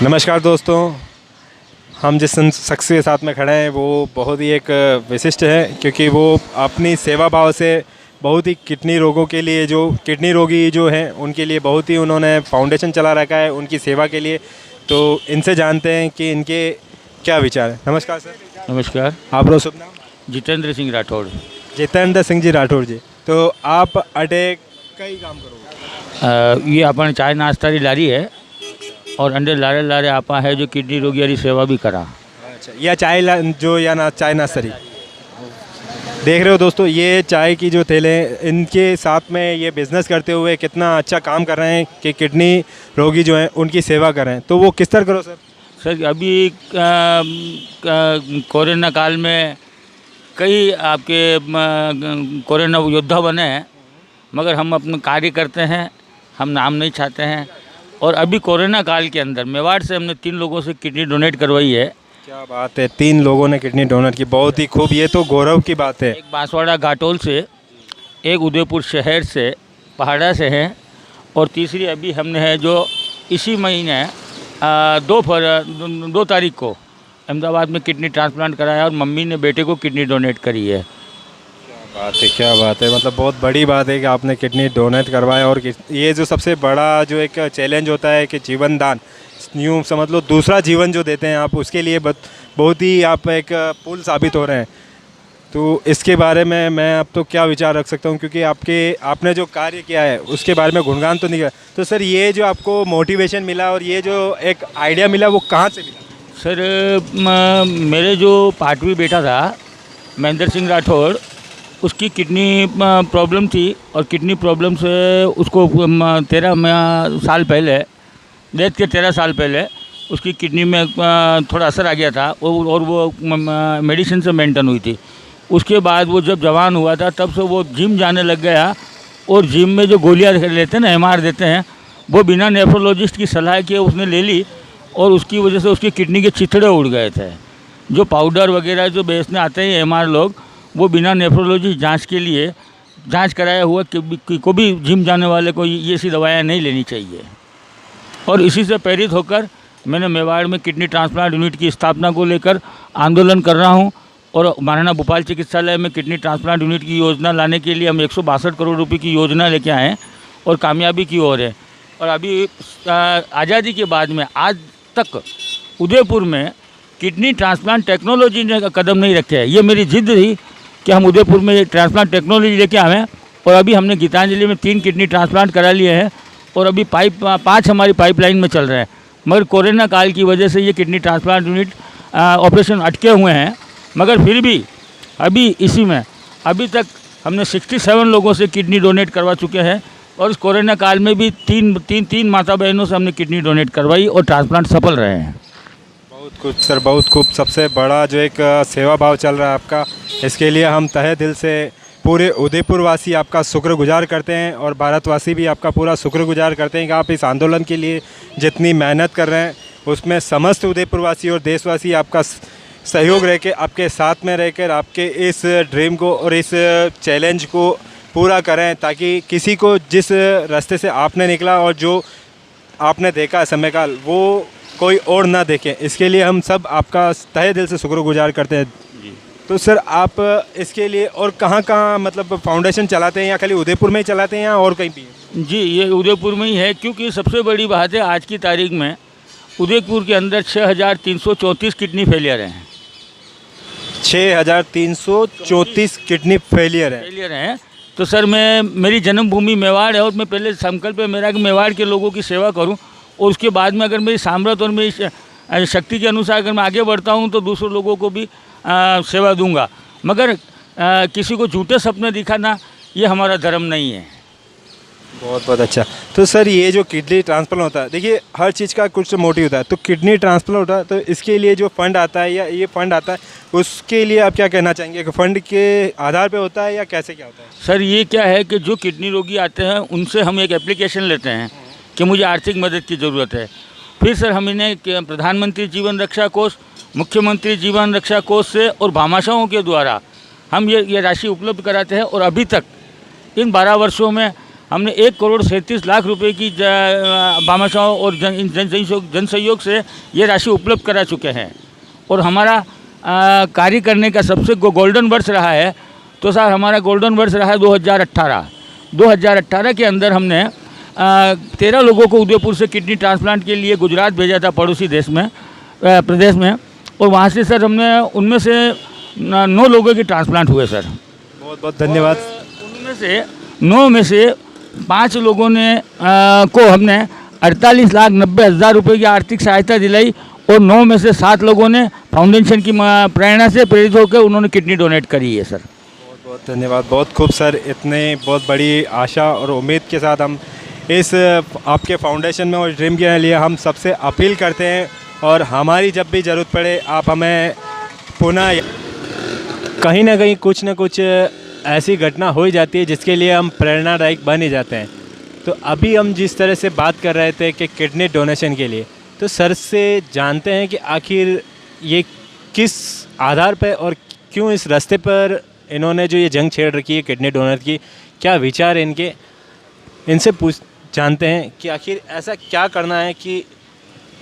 नमस्कार दोस्तों, हम जिस शख्स के साथ में खड़े हैं वो बहुत ही एक विशिष्ट है, क्योंकि वो अपनी सेवा भाव से बहुत ही किडनी रोगों के लिए, जो किडनी रोगी जो हैं उनके लिए बहुत ही उन्होंने फाउंडेशन चला रखा है उनकी सेवा के लिए। तो इनसे जानते हैं कि इनके क्या विचार हैं। नमस्कार सर। नमस्कार। आप शुभ नाम? जितेंद्र सिंह राठौड़। जितेंद्र सिंह जी राठौड़ जी, तो आप अटे कई काम करोगे? ये अपन चाय नाश्ता की लारी है और अंदर लारे लारे आपा है जो किडनी रोगी वाली सेवा भी करा। अच्छा, या चाय नाश्ता देख रहे हो दोस्तों, ये चाय की जो ठेले हैं इनके साथ में ये बिज़नेस करते हुए कितना अच्छा काम कर रहे हैं कि किडनी रोगी जो हैं उनकी सेवा कर रहे हैं। तो वो किस तरह करो सर? सर अभी कोरोना काल में कई आपके कोरोना योद्धा बने हैं, मगर हम अपना कार्य करते हैं, हम नाम नहीं चाहते हैं। और अभी कोरोना काल के अंदर मेवाड़ से हमने 3 लोगों से किडनी डोनेट करवाई है। क्या बात है, 3 लोगों ने किडनी डोनेट की, बहुत ही खूब, ये तो गौरव की बात है। एक बांसवाड़ा घाटोल से, एक उदयपुर शहर से, पहाड़ा से है, और तीसरी अभी हमने है जो इसी महीने 2 तारीख को अहमदाबाद में किडनी ट्रांसप्लांट कराया और मम्मी ने बेटे को किडनी डोनेट करी है। क्या बात है, क्या बात है, मतलब बहुत बड़ी बात है कि आपने किडनी डोनेट करवाया। और ये जो सबसे बड़ा जो एक चैलेंज होता है कि जीवन दान, यूँ समझ लो दूसरा जीवन जो देते हैं आप, उसके लिए बहुत ही आप एक पुल साबित हो रहे हैं। तो इसके बारे में मैं अब तो क्या विचार रख सकता हूँ, क्योंकि आपने जो कार्य किया है उसके बारे में गुणगान तो नहीं किया। तो सर ये जो आपको मोटिवेशन मिला और ये जो एक आइडिया मिला वो कहाँ से मिला? सर मेरे जो पाटवी बेटा था महेंद्र सिंह राठौड़, उसकी किडनी प्रॉब्लम थी और किडनी प्रॉब्लम से उसको 13 साल पहले, डेथ के 13 साल पहले उसकी किडनी में थोड़ा असर आ गया था और वो मेडिसिन से मेंटेन हुई थी। उसके बाद वो जब जवान हुआ था तब से वो जिम जाने लग गया, और जिम में जो गोलियां लेते हैं ना, MR देते हैं, वो बिना नेफ्रोलॉजिस्ट की सलाह के उसने ले ली, और उसकी वजह से उसकी किडनी के चिथड़े उड़ गए थे। जो पाउडर वगैरह जो बेचने आते हैं MR लोग, वो बिना नेफ्रोलॉजी जांच के लिए, जांच कराया हुआ को भी जिम जाने वाले को ये सी दवाएं नहीं लेनी चाहिए। और इसी से प्रेरित होकर मैंने मेवाड़ में किडनी ट्रांसप्लांट यूनिट की स्थापना को लेकर आंदोलन कर रहा हूं, और महाराणा भोपाल चिकित्सालय में किडनी ट्रांसप्लांट यूनिट की योजना लाने के लिए हम 162 करोड़ रुपये की योजना लेके आए हैं और कामयाबी की ओर है। और अभी आज़ादी के बाद में आज तक उदयपुर में किडनी ट्रांसप्लांट टेक्नोलॉजी ने कदम नहीं रखे है। ये मेरी जिद थी कि हम उदयपुर में ये ट्रांसप्लांट टेक्नोलॉजी लेके आएँ, और अभी हमने गीतांजलि में 3 किडनी ट्रांसप्लांट करा लिए हैं, और अभी 5 हमारी पाइपलाइन में चल रहे हैं। मगर कोरोना काल की वजह से ये किडनी ट्रांसप्लांट यूनिट ऑपरेशन अटके हुए हैं, मगर फिर भी अभी इसी में अभी तक हमने 67 लोगों से किडनी डोनेट करवा चुके हैं, और इस कोरोना काल में भी तीन माता बहनों से हमने किडनी डोनेट करवाई और ट्रांसप्लांट सफल रहे हैं। बहुत कुछ सर, बहुत खूब। सबसे बड़ा जो एक सेवा भाव चल रहा है आपका, इसके लिए हम तहे दिल से पूरे उदयपुर वासी आपका शुक्रगुजार करते हैं, और भारतवासी भी आपका पूरा शुक्रगुजार करते हैं कि आप इस आंदोलन के लिए जितनी मेहनत कर रहे हैं उसमें समस्त उदयपुरवासी और देशवासी आपका सहयोग रह के, आपके साथ में रहकर आपके इस ड्रीम को और इस चैलेंज को पूरा करें, ताकि किसी को जिस रास्ते से आपने निकला और जो आपने देखा समय काल, वो कोई और ना देखे। इसके लिए हम सब आपका तहे दिल से शुक्रगुजार करते हैं जी। तो सर आप इसके लिए और कहाँ मतलब फाउंडेशन चलाते हैं, या खाली उदयपुर में ही चलाते हैं या और कहीं भी? जी, ये उदयपुर में ही है, क्योंकि सबसे बड़ी बात है आज की तारीख में उदयपुर के अंदर 6334 किडनी फेलियर हैं। 6334 किडनी फेलियर हैं। तो सर मेरी जन्मभूमि मेवाड़ है, और मैं पहले संकल्प है मेरा कि मेवाड़ के लोगों की सेवा करूं, और उसके बाद में अगर मेरी सामर्थ्य और मेरी शक्ति के अनुसार अगर मैं आगे बढ़ता हूं तो दूसरे लोगों को भी सेवा दूंगा। मगर किसी को झूठे सपने दिखाना ये हमारा धर्म नहीं है। बहुत बहुत अच्छा। तो सर ये जो किडनी ट्रांसप्लांट होता है, देखिए हर चीज़ का कुछ मोटिव होता है, तो किडनी ट्रांसप्लांट होता है, तो इसके लिए जो फंड आता है या ये फंड आता है, उसके लिए आप क्या कहना चाहेंगे कि फंड के आधार पे होता है या कैसे क्या होता है? सर ये क्या है कि जो किडनी रोगी आते हैं उनसे हम एक एप्लीकेशन लेते हैं कि मुझे आर्थिक मदद की ज़रूरत है। फिर सर हम इन्हें प्रधानमंत्री जीवन रक्षा कोष, मुख्यमंत्री जीवन रक्षा कोष से और भामाशाहों के द्वारा हम ये राशि उपलब्ध कराते हैं, और अभी तक इन 12 वर्षों में हमने 1,37,00,000 रुपए की भामाशाह और जन सहयोग से ये राशि उपलब्ध करा चुके हैं। और हमारा कार्य करने का सबसे गोल्डन वर्ष रहा है, तो सर हमारा गोल्डन वर्ष रहा है 2018 के अंदर हमने 13 लोगों को उदयपुर से किडनी ट्रांसप्लांट के लिए गुजरात भेजा था, पड़ोसी देश में प्रदेश में, और वहाँ से सर हमने उनमें से 9 लोगों के ट्रांसप्लांट हुए सर। बहुत बहुत धन्यवाद। उनमें से 9 में से 5 लोगों ने को हमने 48,90,000 रुपये की आर्थिक सहायता दिलाई, और 9 में से 7 लोगों ने फाउंडेशन की प्रेरणा से प्रेरित होकर उन्होंने किडनी डोनेट करी है सर। बहुत बहुत धन्यवाद, बहुत खूब सर। इतने बहुत बड़ी आशा और उम्मीद के साथ हम इस आपके फाउंडेशन में और ड्रीम के लिए हम सबसे अपील करते हैं, और हमारी जब भी ज़रूरत पड़े आप हमें पुनः कहीं ना कहीं कुछ ना कुछ ऐसी घटना हो ही जाती है जिसके लिए हम प्रेरणादायक बन ही जाते हैं। तो अभी हम जिस तरह से बात कर रहे थे कि किडनी डोनेशन के लिए, तो सर से जानते हैं कि आखिर ये किस आधार पर और क्यों इस रास्ते पर इन्होंने जो ये जंग छेड़ रखी है किडनी डोनर की, क्या विचार है इनके, इनसे जानते हैं कि आखिर ऐसा क्या करना है कि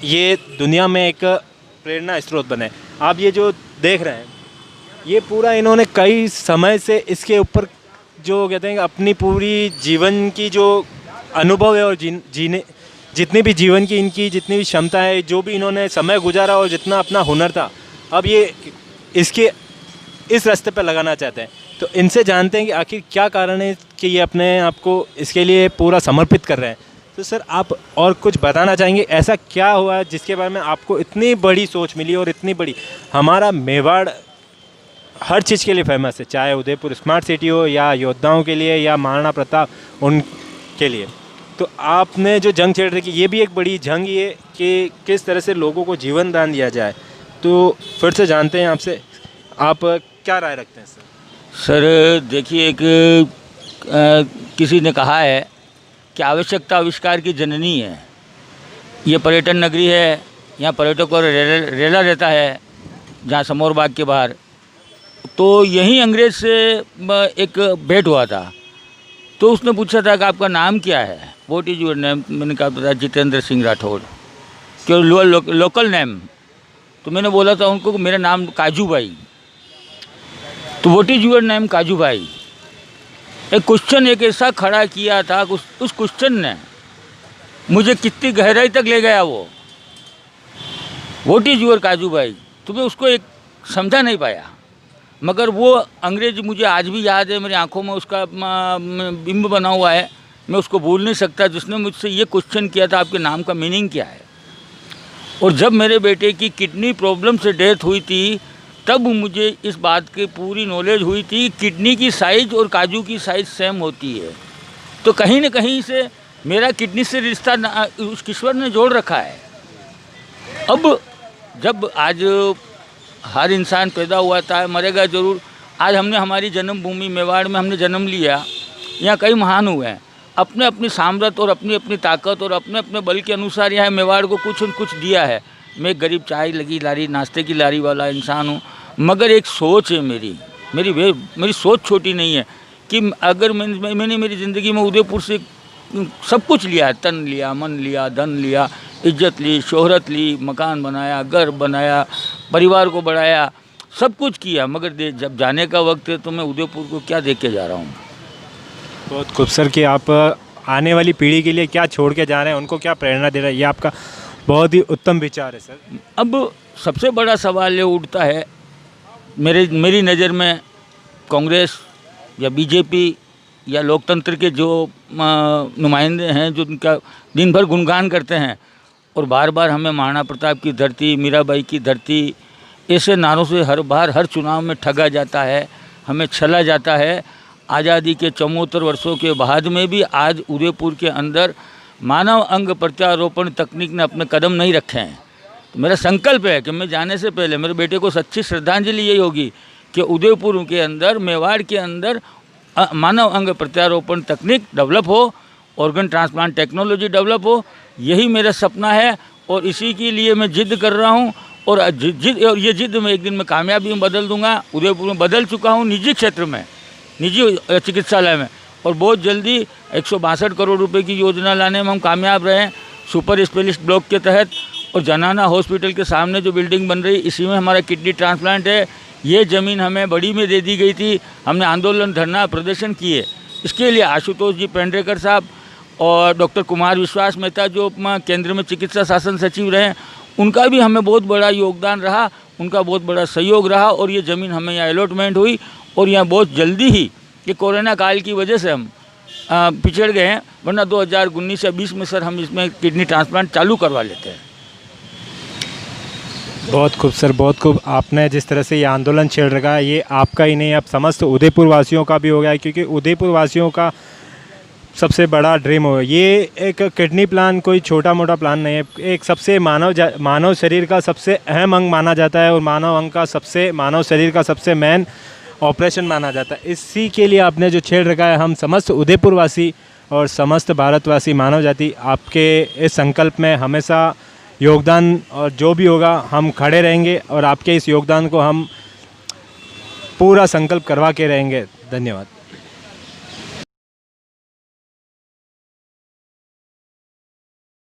ये दुनिया में एक प्रेरणा स्रोत बने। आप ये जो देख रहे हैं, ये पूरा इन्होंने कई समय से इसके ऊपर जो कहते हैं अपनी पूरी जीवन की जो अनुभव है और जीने जितनी भी जीवन की इनकी जितनी भी क्षमता है, जो भी इन्होंने समय गुजारा और जितना अपना हुनर था, अब ये इसके इस रास्ते पर लगाना चाहते हैं। तो इनसे जानते हैं कि आखिर क्या कारण है कि ये अपने आप को इसके लिए पूरा समर्पित कर रहे हैं। तो सर आप और कुछ बताना चाहेंगे, ऐसा क्या हुआ जिसके बारे में आपको इतनी बड़ी सोच मिली और इतनी बड़ी, हमारा मेवाड़ हर चीज़ के लिए फेमस है, चाहे उदयपुर स्मार्ट सिटी हो या योद्धाओं के लिए या महाराणा प्रताप उनके लिए, तो आपने जो जंग छेड़ रखी ये भी एक बड़ी जंग ही है कि किस तरह से लोगों को जीवन दान दिया जाए। तो फिर से जानते हैं आपसे, आप क्या राय रखते हैं सर? सर देखिए, एक किसी ने कहा है कि आवश्यकता आविष्कार की जननी है। ये पर्यटन नगरी है, यहाँ पर्यटकों का रेला रहता है, जहाँ समौर बाग के बाहर। तो यहीं अंग्रेज़ से एक भेंट हुआ था, तो उसने पूछा था कि आपका नाम क्या है, व्हाट इज़ योर नेम। मैंने कहा था जितेंद्र सिंह राठौड़, क्यों लोकल नेम। तो मैंने बोला था उनको कि मेरा नाम काजू भाई। तो व्हाट इज़ योर नेम काजू भाई। एक क्वेश्चन एक ऐसा खड़ा किया था, उस क्वेश्चन ने मुझे कितनी गहराई तक ले गया। वो व्हाट इज़ योर काजू भाई, तो मैं उसको एक समझा नहीं पाया, मगर वो अंग्रेज मुझे आज भी याद है, मेरी आंखों में उसका बिंब बना हुआ है, मैं उसको भूल नहीं सकता, जिसने मुझसे ये क्वेश्चन किया था आपके नाम का मीनिंग क्या है। और जब मेरे बेटे की किडनी प्रॉब्लम से डेथ हुई थी, तब मुझे इस बात की पूरी नॉलेज हुई थी, किडनी की साइज़ और काजू की साइज़ सेम होती है। तो कहीं न कहीं से मेरा किडनी से रिश्ता उस ईश्वर ने जोड़ रखा है। अब जब आज हर इंसान पैदा हुआ था, मरेगा ज़रूर। आज हमने हमारी जन्मभूमि मेवाड़ में हमने जन्म लिया, यहाँ कई महान हुए हैं, अपने अपनी सामर्थ्य और अपनी अपनी ताकत और अपने अपने बल के अनुसार यहाँ मेवाड़ को कुछ न कुछ दिया है। मैं एक गरीब चाय लगी लारी, नाश्ते की लारी वाला इंसान हूँ, मगर एक सोच है मेरी सोच छोटी नहीं है कि अगर मैंने मेरी ज़िंदगी में उदयपुर से सब कुछ लिया है, तन लिया, मन लिया, धन लिया, इज्जत ली, शोहरत ली, मकान बनाया, घर बनाया, परिवार को बढ़ाया, सब कुछ किया, मगर जब जाने का वक्त है तो मैं उदयपुर को क्या देख के जा रहा हूँ। बहुत खूब सर कि आप आने वाली पीढ़ी के लिए क्या छोड़ के जा रहे हैं, उनको क्या प्रेरणा दे रहे हैं, ये आपका बहुत ही उत्तम विचार है सर। अब सबसे बड़ा सवाल ये उठता है मेरी नज़र में, कांग्रेस या बीजेपी या लोकतंत्र के जो नुमाइंदे हैं, जो उनका दिन भर गुणगान करते हैं और बार बार हमें महाराणा प्रताप की धरती, मीराबाई की धरती, ऐसे नारों से हर बार हर चुनाव में ठगा जाता है, हमें छला जाता है। आज़ादी के 74 वर्षों के बाद में भी आज उदयपुर के अंदर मानव अंग प्रत्यारोपण तकनीक ने अपने कदम नहीं रखे हैं। तो मेरा संकल्प है कि मैं जाने से पहले मेरे बेटे को सच्ची श्रद्धांजलि यही होगी कि उदयपुर के अंदर, मेवाड़ के अंदर मानव अंग प्रत्यारोपण तकनीक डेवलप हो, ऑर्गन ट्रांसप्लांट टेक्नोलॉजी डेवलप हो। यही मेरा सपना है और इसी के लिए मैं जिद कर रहा हूँ, और ये जिद मैं एक दिन में कामयाबी में बदल दूंगा। उदयपुर में बदल चुका हूँ, निजी क्षेत्र में, निजी चिकित्सालय में, और बहुत जल्दी 162 करोड़ रुपए की योजना लाने में हम कामयाब रहे हैं सुपर स्पेशलिस्ट ब्लॉक के तहत। और जनाना हॉस्पिटल के सामने जो बिल्डिंग बन रही, इसी में हमारा किडनी ट्रांसप्लांट है। ये ज़मीन हमें बड़ी में दे दी गई थी, हमने आंदोलन धरना प्रदर्शन किए। इसके लिए आशुतोष जी पेंड्रेकर साहब और डॉक्टर कुमार विश्वास मेहता जो केंद्र में चिकित्सा शासन सचिव रहे, उनका भी हमें बहुत बड़ा योगदान रहा, उनका बहुत बड़ा सहयोग रहा और ये ज़मीन हमें यहाँ अलॉटमेंट हुई। और यहाँ बहुत जल्दी ही, ये कोरोना काल की वजह से हम पिछड़ गए हैं, वरना 2019 या 20 में सर हम इसमें किडनी ट्रांसप्लांट चालू करवा लेते हैं। बहुत खूब सर, बहुत खूब। आपने जिस तरह से ये आंदोलन छेड़ रखा है, ये आपका ही नहीं, अब समस्त उदयपुर वासियों का भी हो गया है, क्योंकि उदयपुर वासियों का सबसे बड़ा ड्रीम हो। ये एक किडनी प्लान कोई छोटा मोटा प्लान नहीं है, एक सबसे मानव शरीर का सबसे अहम अंग माना जाता है और मानव शरीर का सबसे मेन ऑपरेशन माना जाता है। इसी के लिए आपने जो छेड़ रखा है, हम समस्त उदयपुर वासी और समस्त भारतवासी मानव जाति आपके इस संकल्प में हमेशा योगदान, और जो भी होगा हम खड़े रहेंगे और आपके इस योगदान को हम पूरा संकल्प करवा के रहेंगे। धन्यवाद।